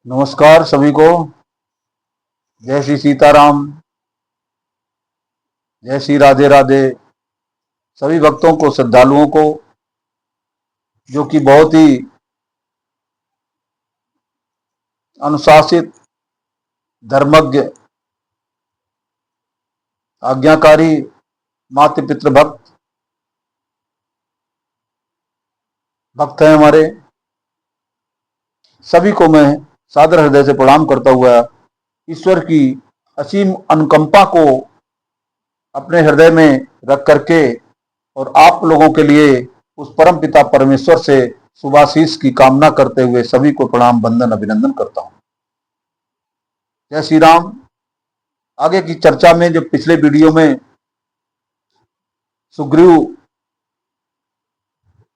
नमस्कार सभी को। जय श्री सीताराम। जय श्री राधे राधे। सभी भक्तों को, श्रद्धालुओं को, जो कि बहुत ही अनुशासित, धर्मज्ञ, आज्ञाकारी, मातृ पितृ भक्त हैं हमारे, सभी को मैं सादर हृदय से प्रणाम करता हुआ ईश्वर की असीम अनुकंपा को अपने हृदय में रख करके और आप लोगों के लिए उस परम पिता परमेश्वर से शुभाशीष की कामना करते हुए सभी को प्रणाम, वंदन, अभिनंदन करता हूं। जय श्री राम। आगे की चर्चा में, जो पिछले वीडियो में सुग्रीव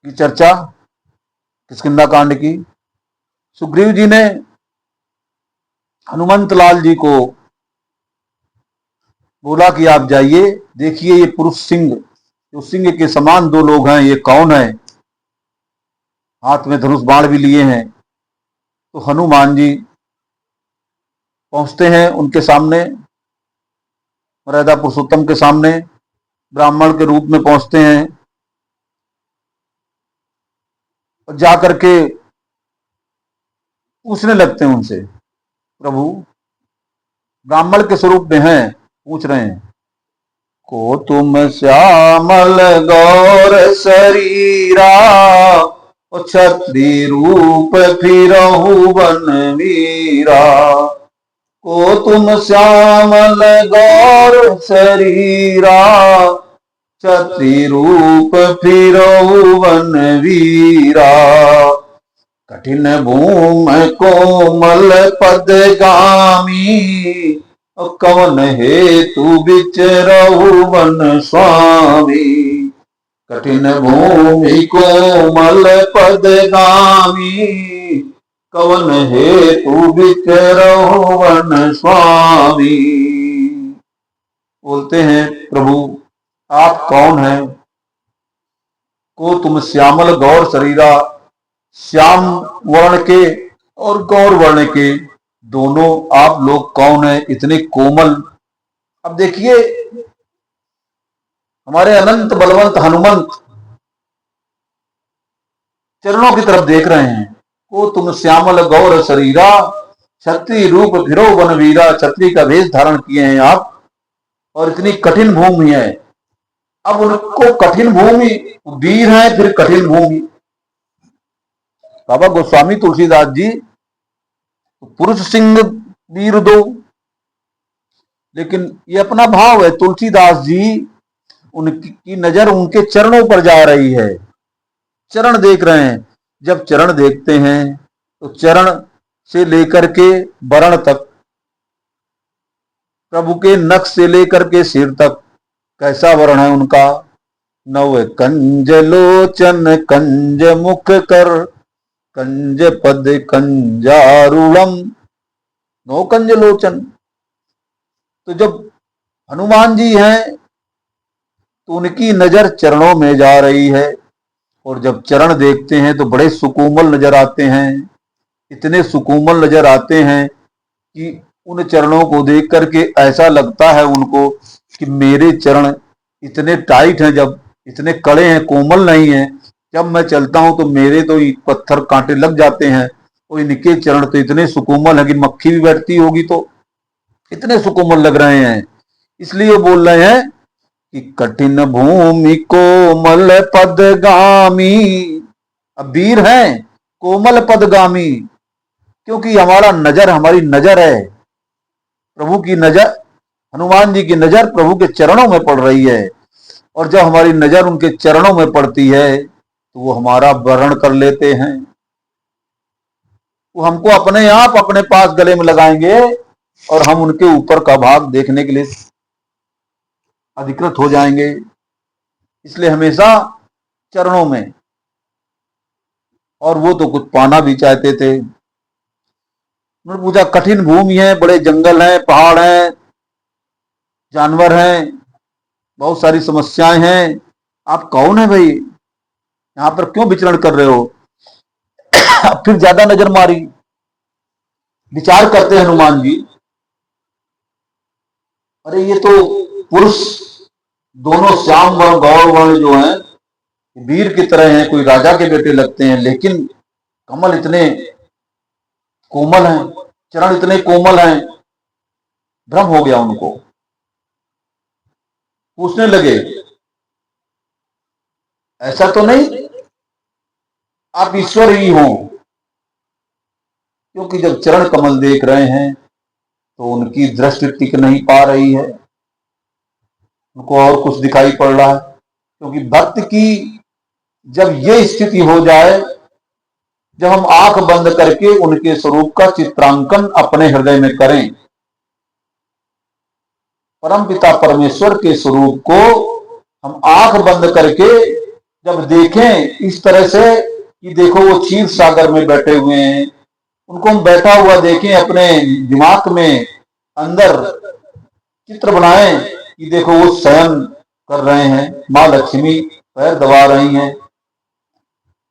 की चर्चा, किष्किंधा कांड की, सुग्रीव जी ने हनुमंत लाल जी को बोला कि आप जाइए, देखिए ये पुरुष सिंह, जो सिंह के समान दो लोग हैं, ये कौन है, हाथ में धनुष बाण भी लिए हैं। तो हनुमान जी पहुंचते हैं उनके सामने, मर्यादा पुरुषोत्तम के सामने ब्राह्मण के रूप में पहुंचते हैं और जाकर के पूछने लगते हैं उनसे, प्रभु ब्राह्मण के स्वरूप में हैं, पूछ रहे हैं, को तुम श्यामल गौर शरीरा, क्षत्रिय रूप फिरहु वन वीरा। को तुम श्यामल गौर शरीरा, क्षत्रिय रूप फिरहु वन वीरा। कठिन भूम कोमल पदगामी, कवन हेतु विचरहु वन स्वामी। कठिन भूमि कोमल पदगामी, कवन हेतु विचरहु वन स्वामी। बोलते हैं, प्रभु आप कौन हैं? को तुम श्यामल गौर शरीरा, श्याम वर्ण के और गौर वर्ण के दोनों आप लोग कौन हैं, इतने कोमल। अब देखिए, हमारे अनंत बलवंत हनुमंत चरणों की तरफ देख रहे हैं। को तुम श्यामल गौर शरीरा, क्षत्रिय रूप फिरो वन वीरा। क्षत्रिय का वेश धारण किए हैं आप, और इतनी कठिन भूमि है। अब उनको कठिन भूमि, वीर है फिर कठिन भूमि। बाबा गोस्वामी तुलसीदास जी पुरुष सिंह वीर दो, लेकिन ये अपना भाव है। तुलसीदास जी, उनकी नजर उनके चरणों पर जा रही है, चरण देख रहे हैं। जब चरण देखते हैं तो चरण से लेकर के वरण तक, प्रभु के नख से लेकर के सिर तक कैसा वर्ण है उनका। नव कंज लोचन कंज मुख कर, कंज पद कंजारुणम, नो कंज लोचन। तो जब हनुमान जी हैं तो उनकी नजर चरणों में जा रही है, और जब चरण देखते हैं तो बड़े सुकोमल नजर आते हैं। इतने सुकोमल नजर आते हैं कि उन चरणों को देख करके ऐसा लगता है उनको कि मेरे चरण इतने टाइट हैं, जब इतने कड़े हैं, कोमल नहीं हैं, जब मैं चलता हूं तो मेरे तो पत्थर कांटे लग जाते हैं, और इनके चरण तो इतने सुकोमल है कि मक्खी भी बैठती होगी, तो इतने सुकोमल लग रहे हैं। इसलिए वो बोल रहे हैं कि कठिन भूमि कोमल पदगामी। अब वीर हैं कोमल पदगामी, क्योंकि हमारी नजर है, प्रभु की नजर, हनुमान जी की नजर प्रभु के चरणों में पड़ रही है। और जब हमारी नजर उनके चरणों में पड़ती है तो वो हमारा वर्ण कर लेते हैं। वो हमको अपने आप अपने पास गले में लगाएंगे, और हम उनके ऊपर का भाग देखने के लिए अधिकृत हो जाएंगे। इसलिए हमेशा चरणों में। और वो तो कुछ पाना भी चाहते थे। उन्होंने पूछा, कठिन भूमि है, बड़े जंगल हैं, पहाड़ हैं, जानवर हैं, बहुत सारी समस्याएं हैं, आप कौन है भाई, यहां पर क्यों विचरण कर रहे हो? फिर ज्यादा नजर मारी, विचार करते हैं हनुमान जी, अरे ये तो पुरुष दोनों श्याम वर्ण गौर वर्ण जो हैं वीर की तरह हैं, कोई राजा के बेटे लगते हैं, लेकिन कमल इतने कोमल हैं, चरण इतने कोमल हैं। भ्रम हो गया उनको। पूछने लगे ऐसा तो नहीं आप ईश्वर ही हो? क्योंकि जब चरण कमल देख रहे हैं तो उनकी दृष्टि टिक नहीं पा रही है, उनको और कुछ दिखाई पड़ रहा है। क्योंकि भक्त की जब ये स्थिति हो जाए, जब हम आंख बंद करके उनके स्वरूप का चित्रांकन अपने हृदय में करें, परमपिता परमेश्वर के स्वरूप को हम आंख बंद करके जब देखें इस तरह से कि देखो वो क्षीर सागर में बैठे हुए हैं, उनको हम बैठा हुआ देखें, अपने दिमाग में अंदर चित्र बनाएं कि देखो वो शयन कर रहे हैं, माँ लक्ष्मी पैर दबा रही हैं,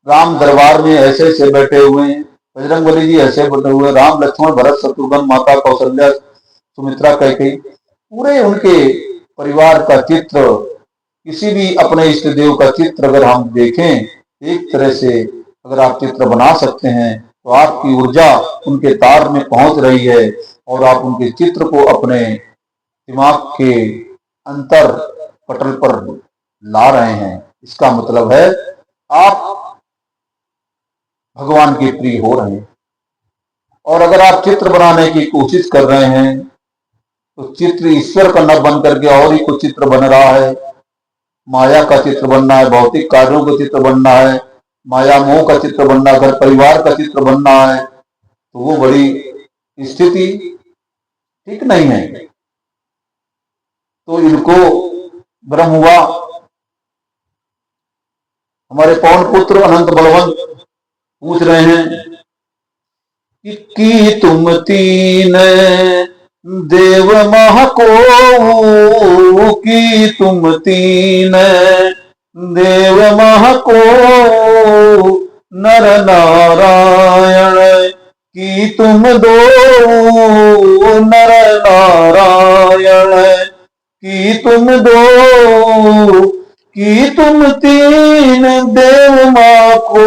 राम दरबार में ऐसे ऐसे बैठे हुए हैं, बजरंगबली जी ऐसे बैठे हुए, राम लक्ष्मण भरत शत्रुघ्न माता कौशल्या सुमित्रा कैकेयी, पूरे उनके परिवार का चित्र, किसी भी अपने इष्ट देव का चित्र अगर हम देखें, एक तरह से अगर आप चित्र बना सकते हैं तो आपकी ऊर्जा उनके तार में पहुंच रही है और आप उनके चित्र को अपने दिमाग के अंतर पटल पर ला रहे हैं। इसका मतलब है आप भगवान के प्रिय हो रहे हैं। और अगर आप चित्र बनाने की कोशिश कर रहे हैं तो चित्र ईश्वर का न बन करके और ही कुछ चित्र बन रहा है, माया का चित्र बनना है, भौतिक कार्यों का चित्र बनना है, माया मोह का चित्र बनना है, घर परिवार का चित्र बनना है, तो वो बड़ी स्थिति ठीक नहीं है। तो इनको भ्रम हुआ। हमारे पवन पुत्र अनंत बलवंत पूछ रहे हैं कि तुम तीन देव मह को, कि तुम तीन देव मह को, नर नारायण कि तुम दो, नर नारायण कि तुम दो, कि तुम तीन देव माँ को,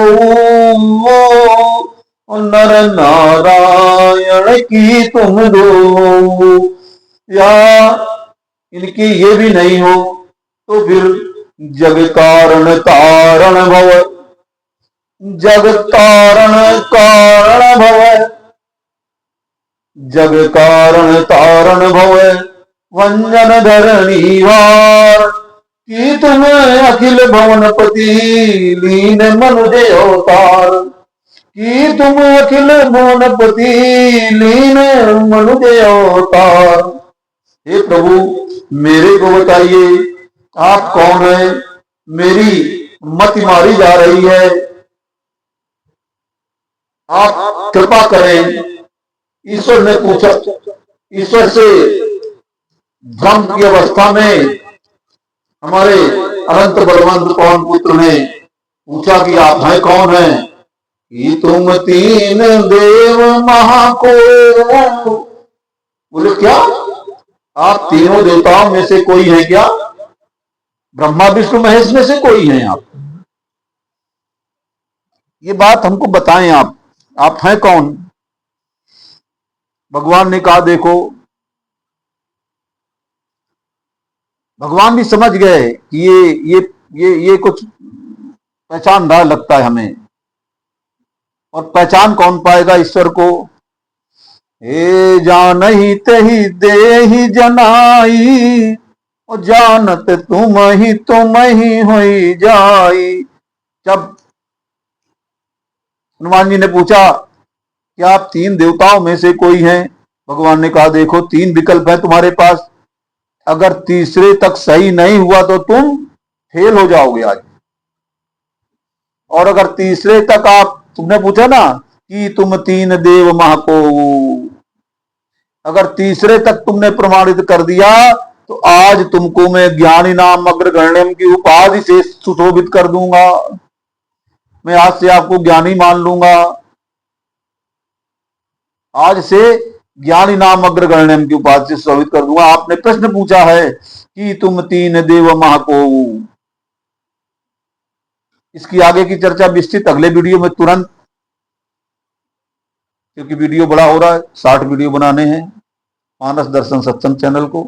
नर नारायण की तुम दो। या इनकी ये भी नहीं हो तो फिर जग कारण तारण भव, जग तारण कारण भव, जग कारण तारण भव, वंजन धरणी वार कि तुम अखिल भुवनपति लीन मनुज अवतार, कि तुम अखिल भुवनपति लीन मनुज अवतार। हे प्रभु मेरे को बताइए आप कौन है, मेरी मति मारी जा रही है, आप कृपा करें। ईश्वर ने पूछा, ईश्वर से भ्रम की अवस्था में हमारे अनंत बलवंत पवन पुत्र ने पूछा कि आप हैं कौन हैं? कि तुम तीन देव महा को। बोले क्या आप तीनों देवताओं में से कोई है क्या? ब्रह्मा विष्णु महेश में से कोई हैं आप? ये बात हमको बताएं, आप हैं कौन? भगवान ने कहा देखो, भगवान भी समझ गए कि ये कुछ पहचान रहा लगता है हमें। और पहचान कौन पाएगा ईश्वर को? हे जान ही तही दे ही जनाई, और जानत तुम ही होई जाई। जब हनुमान जी ने पूछा कि आप तीन देवताओं में से कोई हैं, भगवान ने कहा देखो तीन विकल्प है तुम्हारे पास, अगर तीसरे तक सही नहीं हुआ तो तुम फेल हो जाओगे आज। और अगर तीसरे तक आप, तुमने पूछा ना कि तुम तीन देव महा को, अगर तीसरे तक तुमने प्रमाणित कर दिया तो आज तुमको मैं ज्ञानी नाम अग्रगण्यम की उपाधि से सुशोभित कर दूंगा, मैं आज से आपको ज्ञानी मान लूंगा। आज से ज्ञानी नाम अग्रगण्यम की उपाधि से सुशोभित कर दूंगा। आपने प्रश्न पूछा है कि तुम तीन देव महाको, इसकी आगे की चर्चा विस्तृत अगले वीडियो में तुरंत, क्योंकि वीडियो बड़ा हो रहा है, 60 वीडियो बनाने हैं मानस दर्शन सत्संग चैनल को।